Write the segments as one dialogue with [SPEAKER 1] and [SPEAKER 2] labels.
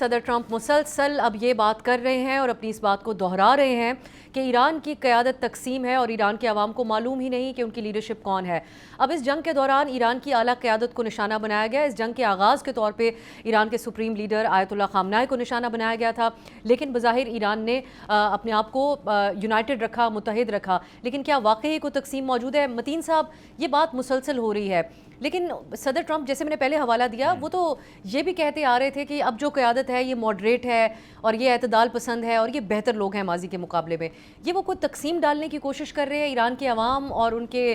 [SPEAKER 1] صدر ٹرمپ مسلسل اب یہ بات کر رہے ہیں اور اپنی اس بات کو دہرا رہے ہیں کہ ایران کی قیادت تقسیم ہے اور ایران کے عوام کو معلوم ہی نہیں کہ ان کی لیڈرشپ کون ہے۔ اب اس جنگ کے دوران ایران کی اعلیٰ قیادت کو نشانہ بنایا گیا۔ اس جنگ کے آغاز کے طور پہ ایران کے سپریم لیڈر آیت اللہ خامنہ کو نشانہ بنایا گیا تھا، لیکن بظاہر ایران نے اپنے آپ کو یونائٹڈ رکھا، متحد رکھا۔ لیکن کیا واقعی کوئی تقسیم موجود ہے؟ متین صاحب، یہ بات مسلسل ہو رہی ہے، لیکن صدر ٹرمپ جیسے میں نے پہلے حوالہ دیا وہ تو یہ بھی کہتے آ رہے تھے کہ اب جو قیادت ہے یہ ماڈریٹ ہے اور یہ اعتدال پسند ہے اور یہ بہتر لوگ ہیں ماضی کے مقابلے میں۔ یہ وہ کوئی تقسیم ڈالنے کی کوشش کر رہے ہیں ایران کے عوام اور ان کے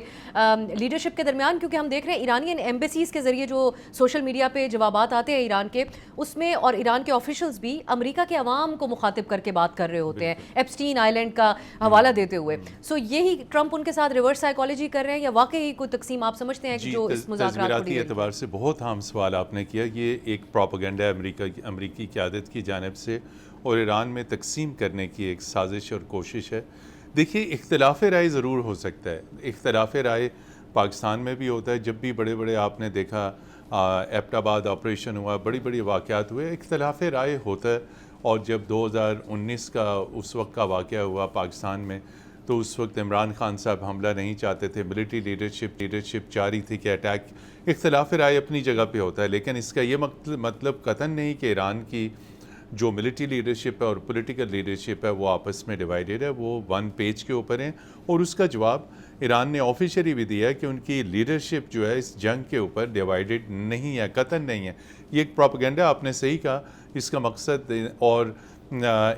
[SPEAKER 1] لیڈرشپ کے درمیان؟ کیونکہ ہم دیکھ رہے ہیں ایرانین ایمبیسیز کے ذریعے جو سوشل میڈیا پہ جوابات آتے ہیں ایران کے، اس میں اور ایران کے آفیشلز بھی امریکہ کے عوام کو مخاطب کر کے بات کر رہے ہوتے ہیں، ایپسٹین آئی لینڈ کا حوالہ دیتے ہوئے۔ سو یہی ٹرمپ ان کے ساتھ ریورس سائیکالوجی کر رہے ہیں یا واقعی کوئی تقسیم آپ سمجھتے ہیں کہ جو اس مذاکرات کو
[SPEAKER 2] اعتبار سے بہت اہم سوال آپ نے کیا۔ یہ ایک پروپیگنڈا ہے امریکی قیادت کی جانب سے اور ایران میں تقسیم کرنے کی ایک سازش اور کوشش ہے۔ دیکھیے، اختلاف رائے ضرور ہو سکتا ہے، اختلاف رائے پاکستان میں بھی ہوتا ہے۔ جب بھی بڑے بڑے آپ نے دیکھا ایبٹ آباد آپریشن ہوا، بڑی بڑی واقعات ہوئے، اختلاف رائے ہوتا ہے۔ اور جب 2019 کا اس وقت کا واقعہ ہوا پاکستان میں، تو اس وقت عمران خان صاحب حملہ نہیں چاہتے تھے، ملٹری لیڈرشپ چاہ رہی تھی کہ اٹیک۔ اختلاف رائے اپنی جگہ پہ ہوتا ہے، لیکن اس کا یہ مطلب قطعاً نہیں کہ ایران کی جو ملٹری لیڈرشپ ہے اور پولیٹیکل لیڈرشپ ہے وہ آپس میں ڈیوائیڈڈ ہے، وہ ون پیج کے اوپر ہیں۔ اور اس کا جواب ایران نے آفیشلی بھی دیا ہے کہ ان کی لیڈرشپ جو ہے اس جنگ کے اوپر ڈیوائیڈڈ نہیں ہے، قطعاً نہیں ہے۔ یہ ایک پروپیگنڈا، آپ نے صحیح کہا، اس کا مقصد اور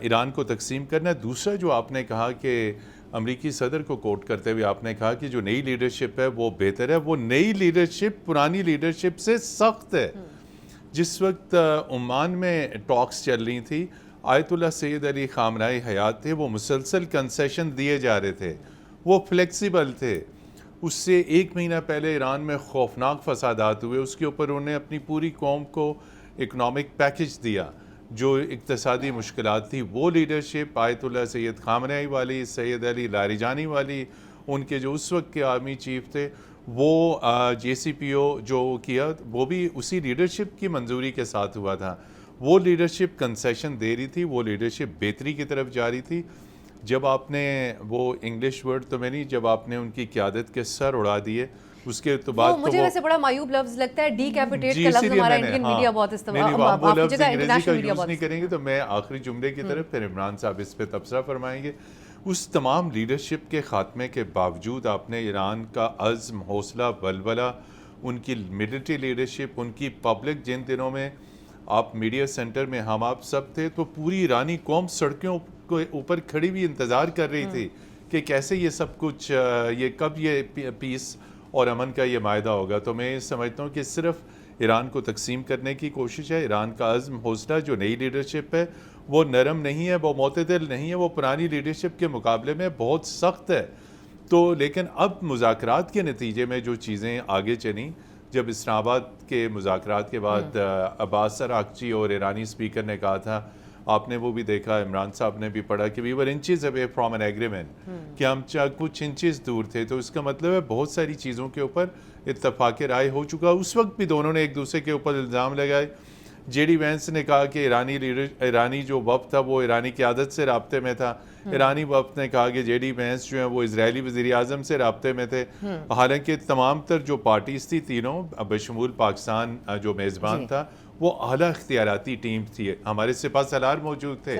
[SPEAKER 2] ایران کو تقسیم کرنا ہے۔ دوسرا جو آپ نے کہا کہ امریکی صدر کو کوٹ کرتے ہوئے آپ نے کہا کہ جو نئی لیڈرشپ ہے وہ بہتر ہے، وہ نئی لیڈرشپ پرانی لیڈرشپ سے سخت ہے۔ جس وقت عمان میں ٹاکس چل رہی تھی، آیت اللہ سید علی خامنہ حیات تھے، وہ مسلسل کنسیشن دیے جا رہے تھے، وہ فلیکسیبل تھے۔ اس سے ایک مہینہ پہلے ایران میں خوفناک فسادات ہوئے، اس کے اوپر انہوں نے اپنی پوری قوم کو اکنامک پیکج دیا۔ جو اقتصادی مشکلات تھی، وہ لیڈرشپ آیت اللہ سید خامنہ والی، سید علی لاریجانی والی، ان کے جو اس وقت کے آرمی چیف تھے، وہ جے سی پی او جو کیا، وہ بھی اسی لیڈرشپ کی منظوری کے ساتھ ہوا تھا۔ وہ لیڈرشپ کنسیشن دے رہی تھی، وہ لیڈرشپ بہتری کی طرف جا رہی تھی۔ جب آپ نے وہ انگلش ورڈ تو میں نہیں، جب آپ نے ان کی قیادت کے سر اڑا دیے، اس کے تو بعد
[SPEAKER 1] مجھے ویسے بڑا معیوب لفظ لگتا ہے ڈی کیپیٹیٹ کا لفظ ہمارا انڈین میڈیا بہت استعمال،
[SPEAKER 2] وہ لفظ انگریزی کا یوز نہیں کریں گے تو میں آخری جملے کی طرف پھر عمران صاحب اس پہ تبصرہ فرمائیں گے۔ اس تمام لیڈرشپ کے خاتمے کے باوجود آپ نے ایران کا عزم، حوصلہ، ولولہ، ان کی ملٹری لیڈرشپ، ان کی پبلک، جن دنوں میں آپ میڈیا سینٹر میں ہم آپ سب تھے تو پوری ایرانی قوم سڑکوں کے اوپر کھڑی ہوئی انتظار کر رہی تھی کہ کیسے یہ سب کچھ، یہ کب یہ پیس اور امن کا یہ معاہدہ ہوگا۔ تو میں سمجھتا ہوں کہ صرف ایران کو تقسیم کرنے کی کوشش ہے۔ ایران کا عزم، حوصلہ، جو نئی لیڈرشپ ہے وہ نرم نہیں ہے، وہ معتدل نہیں ہے، وہ پرانی لیڈرشپ کے مقابلے میں بہت سخت ہے۔ تو لیکن اب مذاکرات کے نتیجے میں جو چیزیں آگے چلیں، جب اسلام آباد کے مذاکرات کے بعد عباس اراغچی اور ایرانی اسپیکر نے کہا تھا، آپ نے وہ بھی دیکھا، عمران صاحب نے بھی پڑھا کہ we were inches away from an agreement, کہ ہم کچھ انچز دور تھے۔ تو اس کا مطلب ہے بہت ساری چیزوں کے اوپر اتفاق رائے ہو چکا۔ اس وقت بھی دونوں نے ایک دوسرے کے اوپر الزام لگائے۔ جے ڈی وینس نے کہا کہ ایرانی جو وفد تھا وہ ایرانی قیادت سے رابطے میں تھا، ایرانی وفد نے کہا کہ جے ڈی وینس جو ہیں وہ اسرائیلی وزیر اعظم سے رابطے میں تھے۔ حالانکہ تمام تر جو پارٹیز تھی تینوں بشمول پاکستان جو میزبان تھا، وہ اعلیٰ اختیاراتی ٹیم تھی۔ ہمارے سپاہ سالار موجود تھے،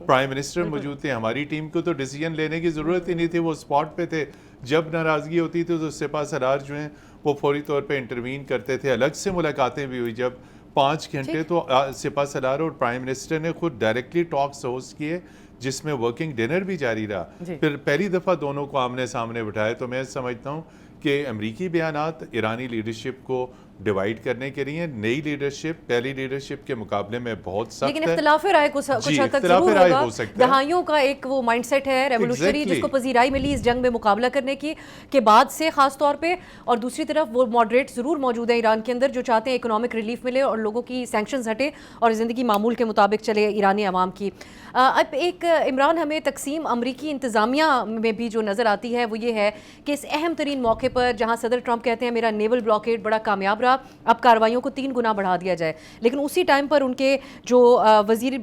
[SPEAKER 2] پرائم منسٹر موجود تھے، ہماری ٹیم کو تو ڈیسیجن لینے کی ضرورت ہی نہیں تھی، وہ اسپاٹ پہ تھے۔ جب ناراضگی ہوتی تھی تو سپاہ سالار جو ہیں وہ فوری طور پہ انٹروین کرتے تھے۔ الگ سے ملاقاتیں بھی ہوئی، جب 5 گھنٹے تو سپاہ سالار اور پرائم منسٹر نے خود ڈائریکٹلی ٹاکس ہوسٹ کیے، جس میں ورکنگ ڈنر بھی جاری رہا۔ پھر پہلی دفعہ دونوں کو آمنے سامنے بٹھائے۔ تو میں سمجھتا ہوں کہ امریکی بیانات ایرانی لیڈرشپ کو ڈیوائیڈ کرنے کے لیے، نئی لیڈرشپ پہلی لیڈرشپ کے مقابلے میں بہت سخت ہے،
[SPEAKER 1] لیکن اختلاف رائے کچھ حد تک ضرور ہوگا۔ دہائیوں کا ایک وہ مائنڈ سیٹ ہے ریولوشنری، جس کو پذیرائی ملی اس جنگ میں مقابلہ کرنے کی کے بعد سے خاص طور پہ، اور دوسری طرف وہ ماڈریٹ ضرور موجود ہے ایران کے اندر جو چاہتے ہیں اکنامک ریلیف ملے اور لوگوں کی سینکشنز ہٹے اور زندگی معمول کے مطابق چلے ایرانی عوام کی۔ اب ایک عمران، ہمیں تقسیم امریکی انتظامیہ میں بھی جو نظر آتی ہے وہ یہ ہے کہ اس اہم ترین موقع پر جہاں صدر ٹرمپ کہتے ہیں میرا نیول بلاکیڈ بڑا کامیاب پورا اب کارروائیوں کو 3 گنا بڑھا دیا جائے، لیکن اسی ٹائم پر ان کے جو وزیر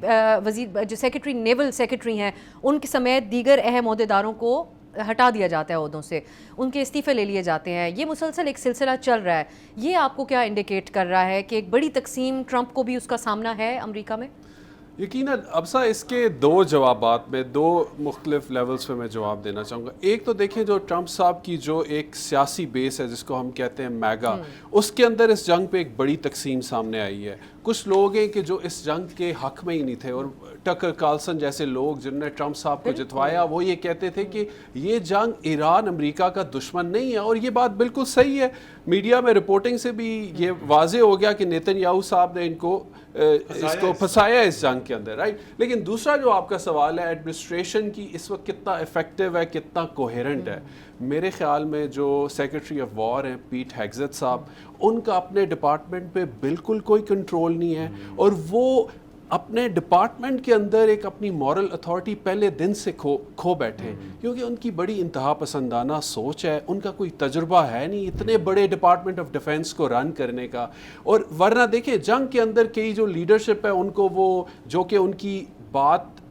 [SPEAKER 1] جو سیکرٹری نیول سیکرٹری ہیں ان کے سمیت دیگر اہم عہدیداروں کو ہٹا دیا جاتا ہے عہدوں سے، ان کے استعفے لے لیے جاتے ہیں. یہ مسلسل ایک سلسلہ چل رہا ہے. یہ آپ کو کیا انڈیکیٹ کر رہا ہے کہ ایک بڑی تقسیم ٹرمپ کو بھی اس کا سامنا ہے امریکہ میں؟
[SPEAKER 3] یقیناً ابسا اس کے 2 جوابات میں 2 مختلف لیولز پہ میں جواب دینا چاہوں گا. ایک تو دیکھیں جو ٹرمپ صاحب کی جو ایک سیاسی بیس ہے جس کو ہم کہتے ہیں میگا، اس کے اندر اس جنگ پہ ایک بڑی تقسیم سامنے آئی ہے. کچھ لوگ ہیں کہ جو اس جنگ کے حق میں ہی نہیں تھے، اور ٹکر کارلسن جیسے لوگ جنہوں نے ٹرمپ صاحب کو جتوایا وہ یہ کہتے تھے کہ یہ جنگ ایران امریکہ کا دشمن نہیں ہے، اور یہ بات بالکل صحیح ہے. میڈیا میں رپورٹنگ سے بھی یہ واضح ہو گیا کہ نیتن یاہو صاحب نے اس کو پھنسایا اس جنگ کے اندر، رائٹ. لیکن دوسرا جو آپ کا سوال ہے ایڈمنسٹریشن کی اس وقت کتنا افیکٹو ہے، کتنا کوہیرنٹ ہے. میرے خیال میں جو سیکرٹری آف وار ہیں پیٹ ہیگزیت صاحب، ان کا اپنے ڈپارٹمنٹ پہ بالکل کوئی کنٹرول نہیں ہے، اور وہ اپنے ڈپارٹمنٹ کے اندر ایک اپنی مورل اتھارٹی پہلے دن سے کھو بیٹھے، کیونکہ ان کی بڑی انتہا پسندانہ سوچ ہے. ان کا کوئی تجربہ ہے نہیں اتنے بڑے ڈپارٹمنٹ آف ڈیفنس کو رن کرنے کا. اور ورنہ دیکھیں جنگ کے اندر کئی جو لیڈرشپ ہے ان کو وہ جو کہ ان کی بات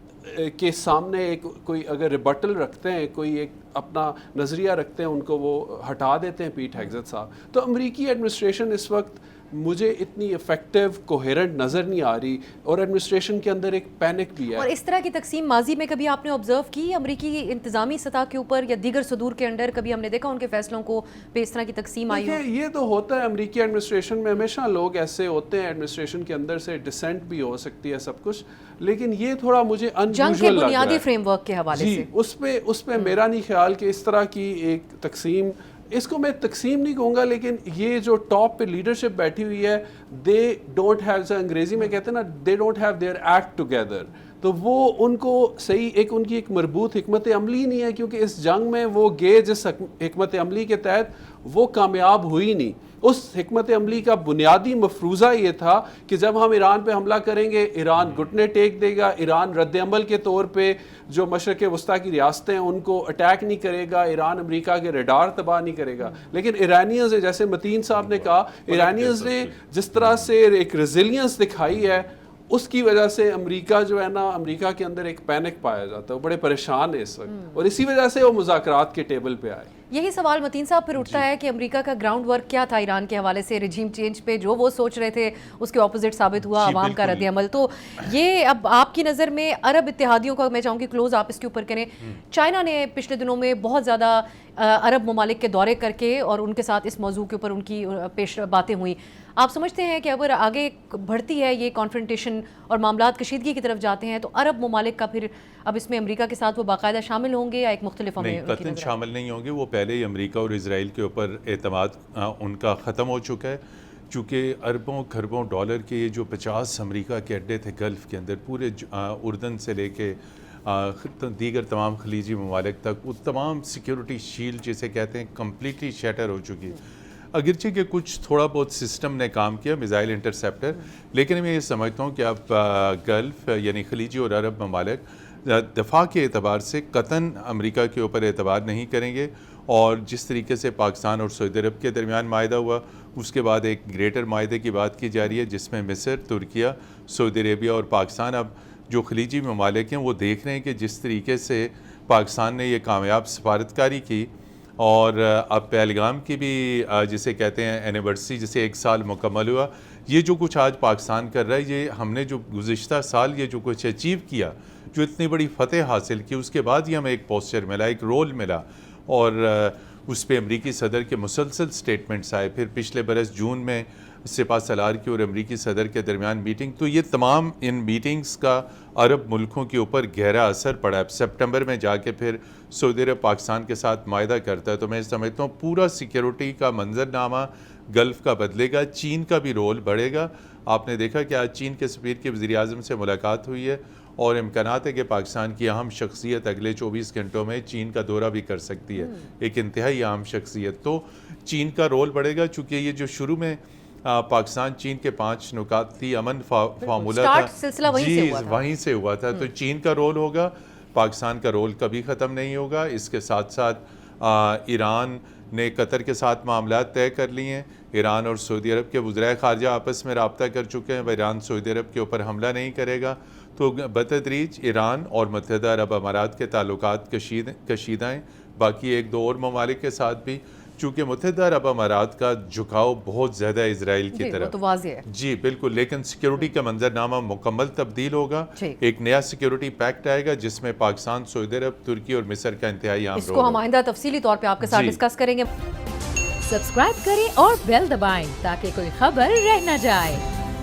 [SPEAKER 3] کے سامنے ایک کوئی اگر ریبٹل رکھتے ہیں، کوئی ایک اپنا نظریہ رکھتے ہیں، ان کو وہ ہٹا دیتے ہیں پیٹ ہیگزیت صاحب. تو امریکی ایڈمنسٹریشن اس وقت مجھے اتنی افیکٹو کوہیرنٹ نظر نہیں آ رہی، اور ایڈمنسٹریشن کے اندر ایک پینک بھی ہے.
[SPEAKER 1] اور اس طرح کی تقسیم ماضی میں کبھی آپ نے آبزرو کی امریکی انتظامی سطح کے اوپر یا دیگر صدور کے اندر؟ کبھی ہم نے دیکھا ان کے فیصلوں کو پہ اس طرح کی تقسیم آئی ہو؟
[SPEAKER 3] یہ تو ہوتا ہے امریکی ایڈمنسٹریشن میں، ہمیشہ لوگ ایسے ہوتے ہیں، ایڈمنسٹریشن کے اندر سے ڈسینٹ بھی ہو سکتی ہے سب کچھ. لیکن یہ تھوڑا مجھے
[SPEAKER 1] جنگ کے بنیادی فریم ورک کے حوالے سے
[SPEAKER 3] اس پہ میرا نہیں خیال کہ اس طرح کی ایک تقسیم، اس کو میں تقسیم نہیں کہوں گا، لیکن یہ جو ٹاپ پہ لیڈرشپ بیٹھی ہوئی ہے دے ڈونٹ ہیو، انگریزی میں کہتے ہیں نا they don't have their act together. تو وہ ان کو صحیح ان کی ایک مربوط حکمت عملی نہیں ہے، کیونکہ اس جنگ میں وہ گئے جس حکمت عملی کے تحت وہ کامیاب ہوئی نہیں. اس حکمت عملی کا بنیادی مفروضہ یہ تھا کہ جب ہم ایران پہ حملہ کریں گے ایران گھٹنے ٹیک دے گا، ایران رد عمل کے طور پہ جو مشرق وسطیٰ کی ریاستیں ہیں ان کو اٹیک نہیں کرے گا، ایران امریکہ کے ریڈار تباہ نہیں کرے گا. لیکن ایرانیز، جیسے متین صاحب نے کہا، ایرانیز نے جس طرح سے ایک ریزیلینس دکھائی ہے، اس کی وجہ سے امریکہ جو ہے نا، امریکہ کے اندر ایک پینک پایا جاتا ہے، وہ بڑے پریشان ہے اس وقت، اور اسی وجہ سے وہ مذاکرات کے ٹیبل پہ آئے.
[SPEAKER 1] یہی سوال متین صاحب پھر اٹھتا ہے کہ امریکہ کا گراؤنڈ ورک کیا تھا ایران کے حوالے سے؟ رجیم چینج پہ جو وہ سوچ رہے تھے اس کے اپوزٹ ثابت ہوا عوام کا رد عمل. تو یہ اب آپ کی نظر میں عرب اتحادیوں کا میں چاہوں گی کلوز آپ اس کے اوپر کریں. چائنا نے پچھلے دنوں میں بہت زیادہ عرب ممالک کے دورے کر کے اور ان کے ساتھ اس موضوع کے اوپر ان کی پیش باتیں ہوئیں. آپ سمجھتے ہیں کہ اگر آگے بڑھتی ہے یہ کانفرنٹیشن اور معاملات کشیدگی کی طرف جاتے ہیں تو عرب ممالک کا پھر اب اس میں امریکہ کے ساتھ وہ باقاعدہ شامل ہوں گے یا ایک مختلف ہمیں؟
[SPEAKER 2] نہیں، قطعاً شامل نہیں ہوں گے. وہ پہلے ہی امریکہ اور اسرائیل کے اوپر اعتماد ان کا ختم ہو چکا ہے، چونکہ اربوں کھربوں ڈالر کے یہ جو 50 امریکہ کے اڈے تھے گلف کے اندر، پورے اردن سے لے کے دیگر تمام خلیجی ممالک تک، وہ تمام سیکیورٹی شیلڈ جسے کہتے ہیں کمپلیٹلی شیٹر ہو چکی ہے. اگرچہ کہ کچھ تھوڑا بہت سسٹم نے کام کیا، میزائل انٹرسیپٹر، لیکن میں یہ سمجھتا ہوں کہ اب گلف یعنی خلیجی اور عرب ممالک دفاع کے اعتبار سے قطعاً امریکہ کے اوپر اعتبار نہیں کریں گے. اور جس طریقے سے پاکستان اور سعودی عرب کے درمیان معاہدہ ہوا، اس کے بعد ایک گریٹر معاہدے کی بات کی جا رہی ہے جس میں مصر، ترکیہ، سعودی عربیہ اور پاکستان، اب جو خلیجی ممالک ہیں وہ دیکھ رہے ہیں کہ جس طریقے سے پاکستان نے یہ کامیاب سفارتکاری کی، اور اب پہلگام کی بھی جسے کہتے ہیں اینیورسری، جسے 1 سال مکمل ہوا. یہ جو کچھ آج پاکستان کر رہا ہے، یہ ہم نے جو گزشتہ سال یہ جو کچھ اچیو کیا، جو اتنی بڑی فتح حاصل کی، اس کے بعد ہی ہمیں ایک پوسچر ملا، ایک رول ملا، اور اس پہ امریکی صدر کے مسلسل سٹیٹمنٹس آئے. پھر پچھلے برس جون میں سپہ سالار کی اور امریکی صدر کے درمیان میٹنگ، تو یہ تمام ان میٹنگز کا عرب ملکوں کے اوپر گہرا اثر پڑا ہے. سپٹمبر میں جا کے پھر سعودی عرب پاکستان کے ساتھ معاہدہ کرتا ہے، تو میں سمجھتا ہوں پورا سیکیورٹی کا منظرنامہ گلف کا بدلے گا. چین کا بھی رول بڑھے گا. آپ نے دیکھا کہ آج چین کے سفیر کی وزیر اعظم سے ملاقات ہوئی ہے، اور امکانات ہے کہ پاکستان کی اہم شخصیت اگلے 24 گھنٹوں میں چین کا دورہ بھی کر سکتی ہے، ایک انتہائی اہم شخصیت. تو چین کا رول بڑھے گا، چونکہ یہ جو شروع میں پاکستان چین کے 5 نکاتی امن فارمولہ تھا، وہیں سے ہوا تھا. تو چین کا رول ہوگا، پاکستان کا رول کبھی ختم نہیں ہوگا. اس کے ساتھ ساتھ ایران نے قطر کے ساتھ معاملات طے کر لیے ہیں. ایران اور سعودی عرب کے وزرائے خارجہ آپس میں رابطہ کر چکے ہیں. ایران سعودی عرب کے اوپر حملہ نہیں کرے گا. تو بتدریج ایران اور متحدہ عرب امارات کے تعلقات کشیدہ ہیں. باقی ایک دو اور ممالک کے ساتھ بھی، چونکہ متحدہ عرب امارات کا جھکاؤ بہت زیادہ اسرائیل کی طرف،
[SPEAKER 1] وہ تو واضح ہے.
[SPEAKER 2] جی بالکل، لیکن سیکیورٹی کا منظرنامہ مکمل تبدیل ہوگا. ایک نیا سیکیورٹی پیکٹ آئے گا جس میں پاکستان، سعودی عرب، ترکی اور مصر کا انتہائی اہم رول
[SPEAKER 1] اس کو ہم آئندہ تفصیلی طور پہ آپ کے ساتھ ڈسکس کریں گے.
[SPEAKER 4] سبسکرائب کریں اور بیل دبائیں تاکہ کوئی خبر رہ نہ جائے.